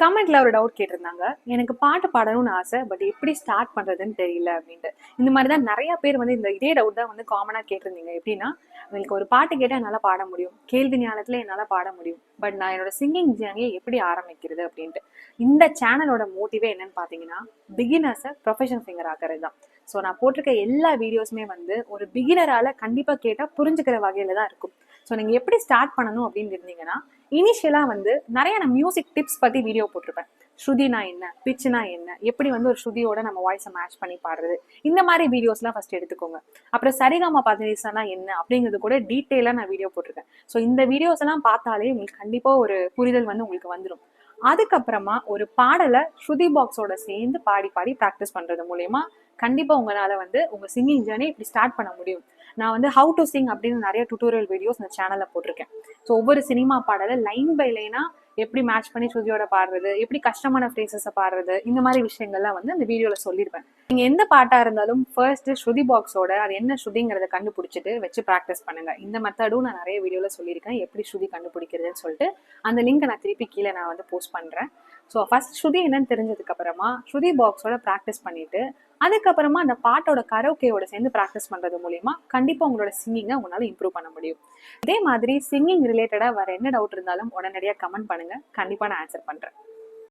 கமெண்ட்ல ஒரு டவுட் கேட்டிருந்தாங்க. எனக்கு பாட்டு பாடணும்னு ஆசை. பட் எப்படி ஸ்டார்ட் பண்றதுன்னு தெரியல அப்படின்ட்டு. இந்த மாதிரி தான் நிறைய பேர் வந்து இதே டவுட் தான் வந்து காமனா கேட்டிருந்தீங்க. எப்படின்னா, உங்களுக்கு ஒரு பாட்டு கேட்டா என்னால பாட முடியும். கேள்வி ஞானத்துல என்னால பாட முடியும். பட் நான் என்னோட சிங்கிங் ஜேர்னியை எப்படி ஆரம்பிக்கிறது அப்படின்ட்டு. இந்த சேனலோட மோட்டிவே என்னன்னு பாத்தீங்கன்னா, பிகினர்ஸை ப்ரொஃபஷனல் சிங்கர் ஆகிறது தான். ஸோ நான் போட்டிருக்க எல்லா வீடியோஸுமே வந்து ஒரு பிகினரால கண்டிப்பா கேட்டா புரிஞ்சுக்கிற வகையில தான் இருக்கும். ஸோ நீங்க எப்படி ஸ்டார்ட் பண்ணணும் அப்படின்னு இருந்தீங்கன்னா, இனிஷியலா வந்து நிறைய நான் மியூசிக் டிப்ஸ் பத்தி வீடியோ போட்டிருப்பேன். ஸ்ருதினா என்ன, பிச்சுனா என்ன, எப்படி வந்து ஒரு ஸ்ருதியோட நம்ம வாய்ஸை மேட்ச் பண்ணி பாடுறது, இந்த மாதிரி வீடியோஸ்லாம் ஃபர்ஸ்ட் எடுத்துக்கோங்க. அப்புறம் சரிகமா பதனிசானா என்ன அப்படிங்கிறது கூட டீட்டெயிலா நான் வீடியோ போட்டிருக்கேன். ஸோ இந்த வீடியோஸ் எல்லாம் பார்த்தாலே உங்களுக்கு கண்டிப்பா ஒரு புரிதல் வந்து உங்களுக்கு வந்துடும். அதுக்கப்புறமா ஒரு பாடலை ஸ்ருதி பாக்ஸோட சேர்ந்து பாடி பாடி ப்ராக்டிஸ் பண்றது மூலயமா கண்டிப்பா உங்களால வந்து உங்க சிங்கிங் ஜேர்னி இப்படி ஸ்டார்ட் பண்ண முடியும். நான் வந்து ஹவு டு சிங் அப்படின்னு நிறைய டுட்டோரியல் வீடியோஸ் இந்த சேனல்ல போட்டிருக்கேன். ஸோ ஒவ்வொரு சினிமா பாடலை லைன் பை லைனா எப்படி மேட்ச் பண்ணி ஸ்ருதியோட பாடுறது, எப்படி கஷ்டமான ஃப்ரேசஸை பாடுறது, இந்த மாதிரி விஷயங்கள்லாம் வந்து அந்த வீடியோல சொல்லியிருப்பேன். நீங்க எந்த பாட்டா இருந்தாலும் ஃபர்ஸ்ட் ஸ்ருதி பாக்ஸோட அது என்ன ஸ்ருதிங்கிறத கண்டுபிடிச்சிட்டு வச்சு ப்ராக்டிஸ் பண்ணுங்க. இந்த மெத்தடும் நான் நிறைய வீடியோல சொல்லியிருக்கேன், எப்படி ஸ்ருதி கண்டுபிடிக்கிறதுன்னு சொல்லிட்டு. அந்த லிங்க் நான் திருப்பி கீழே நான் வந்து போஸ்ட் பண்றேன். ஸோ ஃபர்ஸ்ட் ஸ்ருதி என்னன்னு தெரிஞ்சதுக்கு அப்புறமா ஸ்ருதி பாக்ஸோட ப்ராக்டிஸ் பண்ணிட்டு அதுக்கப்புறமா அந்த பாட்டோட கரோக்கேயோட சேர்ந்து ப்ராக்டிஸ் பண்றது மூலியமா கண்டிப்பா உங்களோட சிங்கிங்கை உங்களால இம்ப்ரூவ் பண்ண முடியும். இதே மாதிரி சிங்கிங் ரிலேட்டடா வேற என்ன டவுட் இருந்தாலும் உடனடியாக கமெண்ட் பண்ணுங்க. கண்டிப்பா நான் ஆன்சர் பண்றேன்.